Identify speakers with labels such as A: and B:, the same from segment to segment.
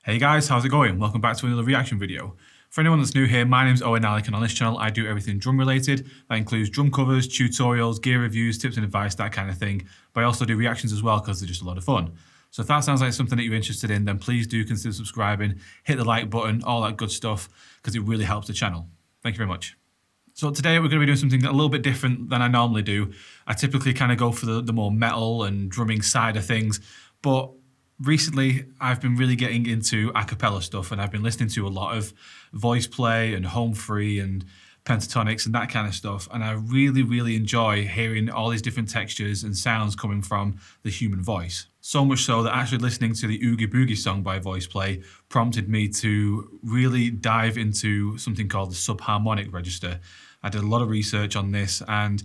A: Hey guys, how's it going? Welcome back to another reaction video. For anyone that's new here, my name's OwenAlec, and on this channel I do everything drum related. That includes drum covers, tutorials, gear reviews, tips and advice, that kind of thing. But I also do reactions as well because they're just a lot of fun. So if that sounds like something that you're interested in, then please do consider subscribing, hit the like button, all that good stuff, because it really helps the channel. Thank you very much. So today we're going to be doing something a little bit different than I normally do. I typically kind of go for the more metal and drumming side of things, but recently I've been really getting into a cappella stuff, and I've been listening to a lot of voice play and home free and pentatonics and that kind of stuff, and I really enjoy hearing all these different textures and sounds coming from the human voice. So much so that actually listening to the Oogie Boogie song by Voice Play prompted me to really dive into something called the subharmonic register. I did a lot of research on this, and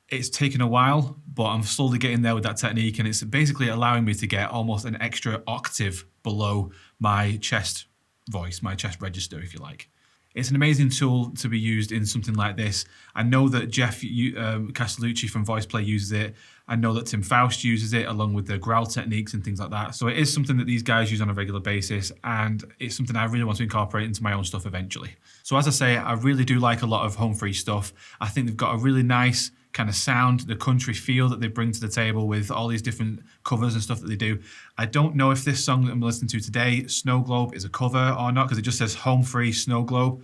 A: it's taken a while, but I'm slowly getting there with that technique, and it's basically allowing me to get almost an extra octave below my chest voice, my chest register, if you like. It's an amazing tool to be used in something like this. I know that Jeff Castellucci from Voice Play uses it. I know that Tim Faust uses it along with the growl techniques and things like that. So it is something that these guys use on a regular basis, and it's something I really want to incorporate into my own stuff eventually. So as I say, I really do like a lot of home free stuff. I think they've got a really nice kind of sound, the country feel that they bring to the table with all these different covers and stuff that they do. I don't know if this song that I'm listening to today, Snow Globe, is a cover or not, because it just says Home Free Snow Globe.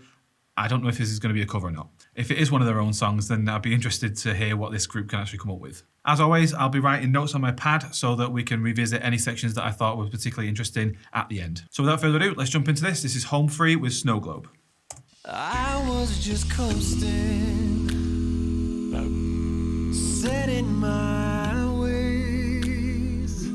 A: I don't know if this is going to be a cover or not. If it is one of their own songs, then I'd be interested to hear what this group can actually come up with. As always, I'll be writing notes on my pad so that we can revisit any sections that I thought were particularly interesting at the end. So without further ado, let's jump into this. This is Home Free with Snow Globe.
B: I was just coasting, set in my ways.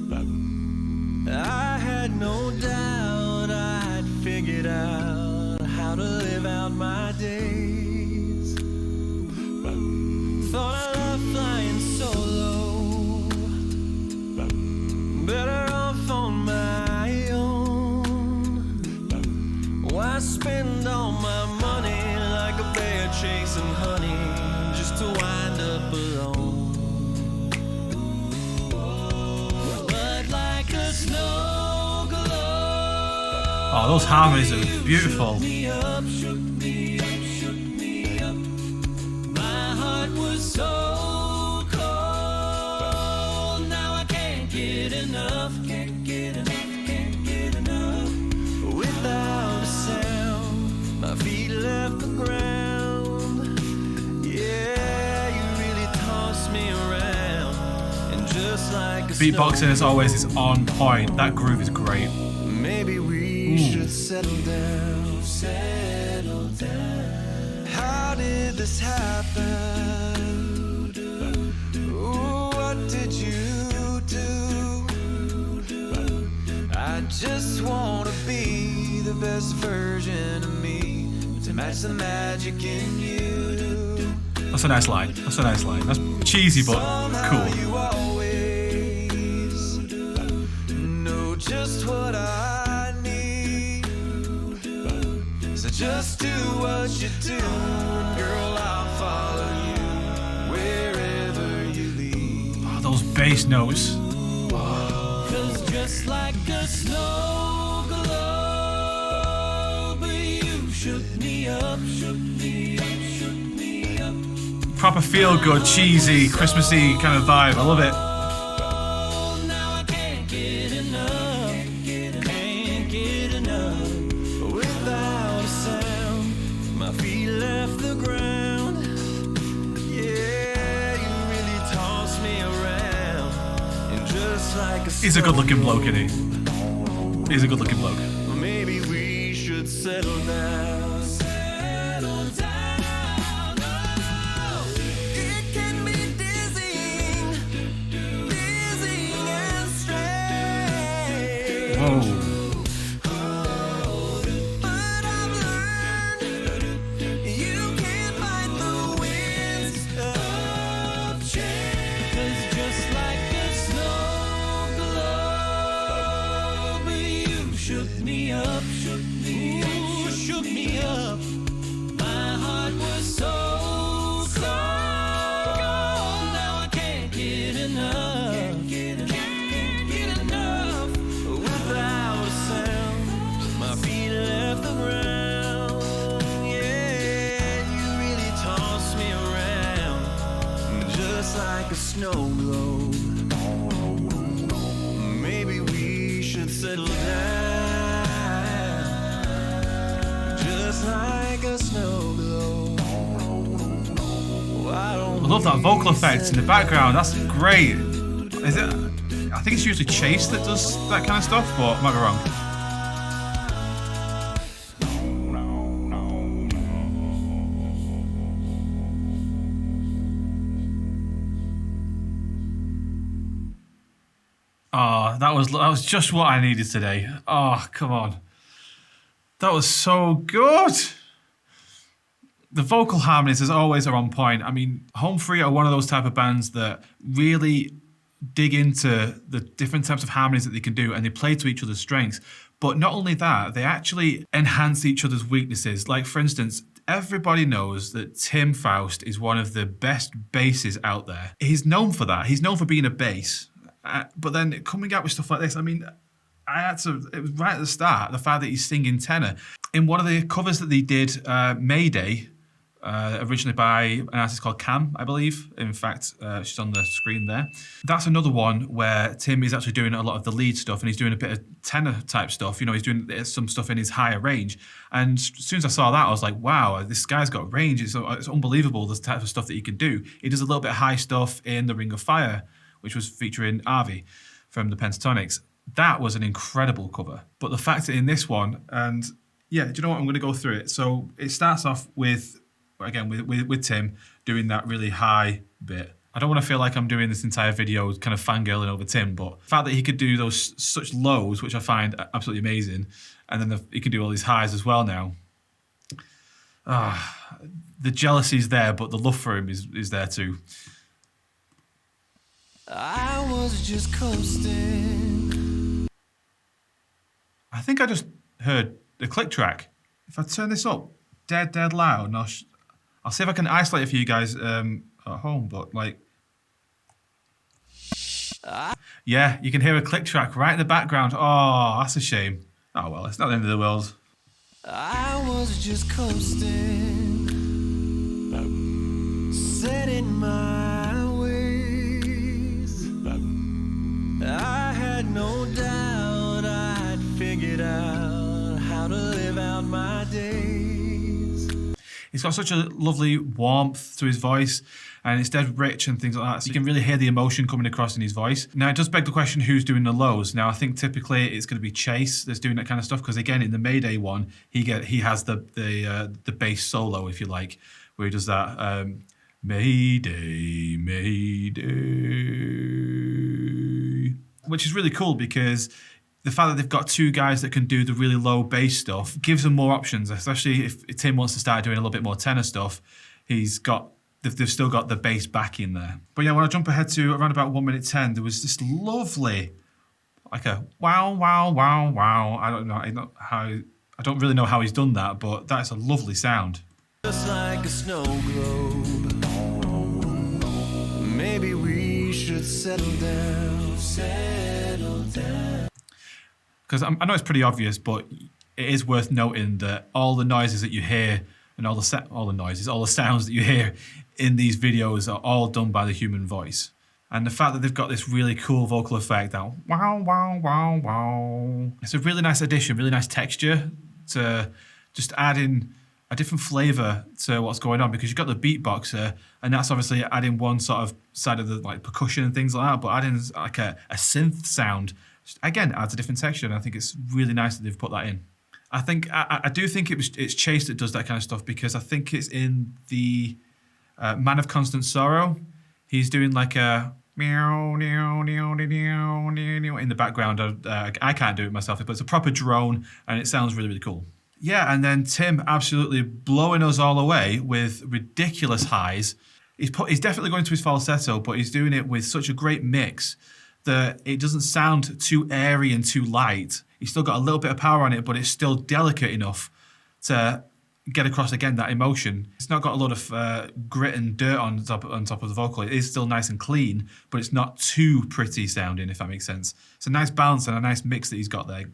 B: I had no doubt I'd figured out how to live out my days. Thought I loved flying solo, better off on my own. Why spend all my money like a bear chasing honey just to wind up alone?
A: Oh, those harmonies are beautiful.
B: My heart was so cold. Now I can't get enough. Can't get enough. Without a sound, my feet left the ground. Yeah, you really tossed me around. And just like a
A: Beatboxing, as always, is on point. That groove is great.
B: Maybe we should settle down, settle down. How did this happen? Ooh, what did you do? I just want to be the best version of me to match the magic in you.
A: That's a nice line. That's a nice line. That's cheesy but cool.
B: You always know just what I just do what you do, and girl, I'll follow you wherever you lead.
A: Oh, those bass notes.
B: Cause just like a snow globe, you shook me up, shook me up, shook me up.
A: Proper feel good, cheesy, Christmassy kind of vibe. I love it.
B: Now I can't get enough, can't get enough. Without a sound, my feet left the ground. Yeah, you really tossed me around. And just like a
A: He's a good looking bloke, isn't he? He's a good looking bloke.
B: maybe we should settle down. Settle down. Oh, it can be dizzying, dizzying and strange.
A: Whoa.
B: Shook me up. My heart was so cold. Now I can't get enough. Can't get enough. Without a sound, a snow globe. Maybe we should settle down, just like a snow globe.
A: I love that vocal effect in the background. That's great. Is it? I think it's usually Chase that does that kind of stuff, but I might be wrong. Oh, that was just what I needed today. Oh, come on. That was so good. The vocal harmonies, as always, are on point. I mean, Home Free are one of those type of bands that really dig into the different types of harmonies that they can do, and they play to each other's strengths. But not only that, they actually enhance each other's weaknesses. Like, for instance, everybody knows that Tim Faust is one of the best basses out there. He's known for that. He's known for being a bass. But then coming out with stuff like this, I mean, it was right at the start, the fact that he's singing tenor. In one of the covers that they did, Mayday, originally by an artist called Cam, I believe. In fact, she's on the screen there. That's another one where Tim is actually doing a lot of the lead stuff, and he's doing a bit of tenor type stuff. You know, he's doing some stuff in his higher range. And as soon as I saw that, I was like, wow, this guy's got range. It's unbelievable, the type of stuff that he can do. He does a little bit of high stuff in The Ring of Fire, which was featuring Avi from the Pentatonics. That was an incredible cover. But the fact that in this one, and yeah, do you know what? I'm going to go through it. So it starts off with, again, with Tim doing that really high bit. I don't want to feel like I'm doing this entire video kind of fangirling over Tim, but the fact that he could do those such lows, which I find absolutely amazing, and then he can do all these highs as well now. The jealousy's there, but the love for him is there too.
B: I was just coasting.
A: I think I just heard the click track. If I turn this up dead loud, and I'll see if I can isolate it for you guys at home, but like, yeah, you can hear a click track right in the background. Oh, that's a shame. Oh well, it's not the end of the world.
B: I was just coasting, set in my ways. I had no doubt I'd figured out how to live out my days.
A: He's got such a lovely warmth to his voice, and it's dead rich and things like that. So you can really hear the emotion coming across in his voice. Now, it does beg the question, who's doing the lows? Now, I think typically it's going to be Chase that's doing that kind of stuff, because again, in the Mayday one, he has the bass solo, if you like, where he does that Mayday, Mayday, which is really cool, because the fact that they've got two guys that can do the really low bass stuff gives them more options, especially if Tim wants to start doing a little bit more tenor stuff. They've still got the bass back in there. But yeah, when I jump ahead to around about 1:10, there was this lovely, like a wow, wow, wow, wow. I don't really know how he's done that, but that's a lovely sound.
B: Just like a snow globe. Maybe we should settle down. Settle down.
A: Because I know it's pretty obvious, but it is worth noting that all the noises that you hear and all the sounds that you hear in these videos are all done by the human voice. And the fact that they've got this really cool vocal effect, that wow, wow, wow, wow. It's a really nice addition, really nice texture to just add in a different flavour to what's going on, because you've got the beatboxer, and that's obviously adding one sort of side of the like percussion and things like that, but adding like a synth sound, again, adds a different texture, and I think it's really nice that they've put that in. I do think it's Chase that does that kind of stuff, because I think it's in the Man of Constant Sorrow. He's doing like a meow, meow, meow, meow, meow in the background. I can't do it myself, but it's a proper drone, and it sounds really, really cool. Yeah, and then Tim absolutely blowing us all away with ridiculous highs. He's definitely going to his falsetto, but he's doing it with such a great mix that it doesn't sound too airy and too light. He's still got a little bit of power on it, but it's still delicate enough to get across, again, that emotion. It's not got a lot of grit and dirt on top of the vocal. It is still nice and clean, but it's not too pretty sounding, if that makes sense. It's a nice balance and a nice mix that he's got there.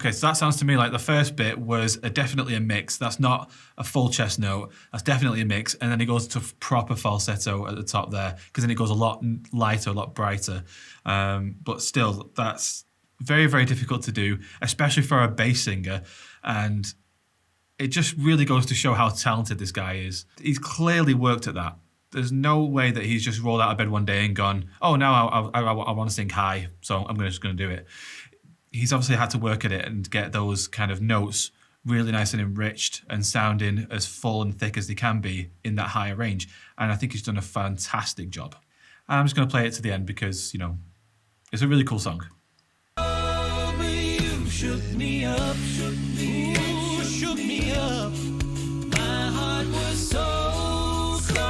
A: Okay, so that sounds to me like the first bit was definitely a mix. That's not a full chest note. That's definitely a mix. And then it goes to proper falsetto at the top there, because then it goes a lot lighter, a lot brighter. But still, that's very, very difficult to do, especially for a bass singer. And it just really goes to show how talented this guy is. He's clearly worked at that. There's no way that he's just rolled out of bed one day and gone, oh, now I want to sing high, so I'm just going to do it. He's obviously had to work at it and get those kind of notes really nice and enriched and sounding as full and thick as they can be in that higher range. And I think he's done a fantastic job. And I'm just going to play it to the end because, you know, it's a really cool song.
B: Oh, you shook me up, shook me up. My heart was so strong.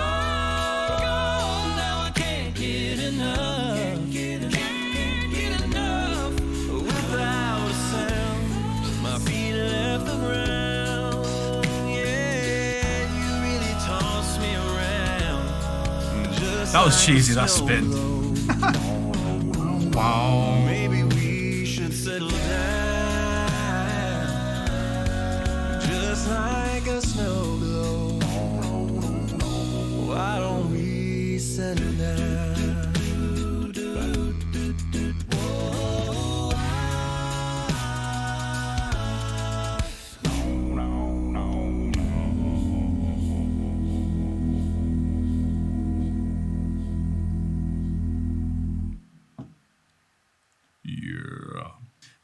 B: Now I can't get enough. Can't get enough. Without a sound, my feet left the ground. Yeah, you really tossed me around.
A: That was cheesy, that spin. Wow.
B: Maybe we should settle down, just like a snow globe. Why don't we settle down?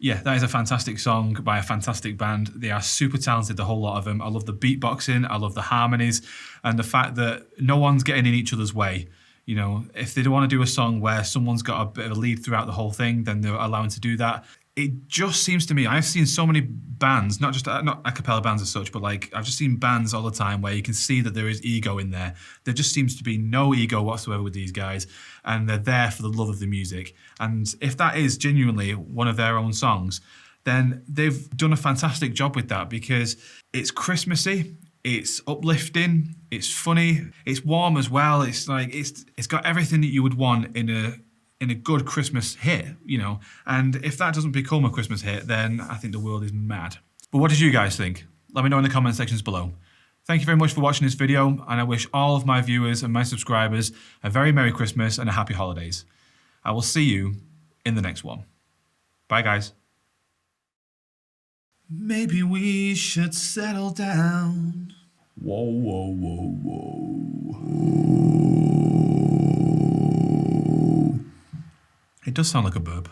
A: Yeah, that is a fantastic song by a fantastic band. They are super talented, the whole lot of them. I love the beatboxing, I love the harmonies, and the fact that no one's getting in each other's way. You know, if they want to do a song where someone's got a bit of a lead throughout the whole thing, then they're allowing to do that. It just seems to me, I've seen so many bands, not a cappella bands as such, but like I've just seen bands all the time where you can see that there is ego in there. There just seems to be no ego whatsoever with these guys, and they're there for the love of the music. And if that is genuinely one of their own songs, then they've done a fantastic job with that, because it's Christmassy, it's uplifting, it's funny, it's warm as well. It's like it's got everything that you would want in a good Christmas hit, you know. And if that doesn't become a Christmas hit, then I think the world is mad. But what did you guys think? Let me know in the comment sections below. Thank you very much for watching this video, and I wish all of my viewers and my subscribers a very Merry Christmas and a Happy Holidays. I will see you in the next one. Bye, guys. Maybe we should settle down. Whoa, whoa, whoa, whoa. It does sound like a burp.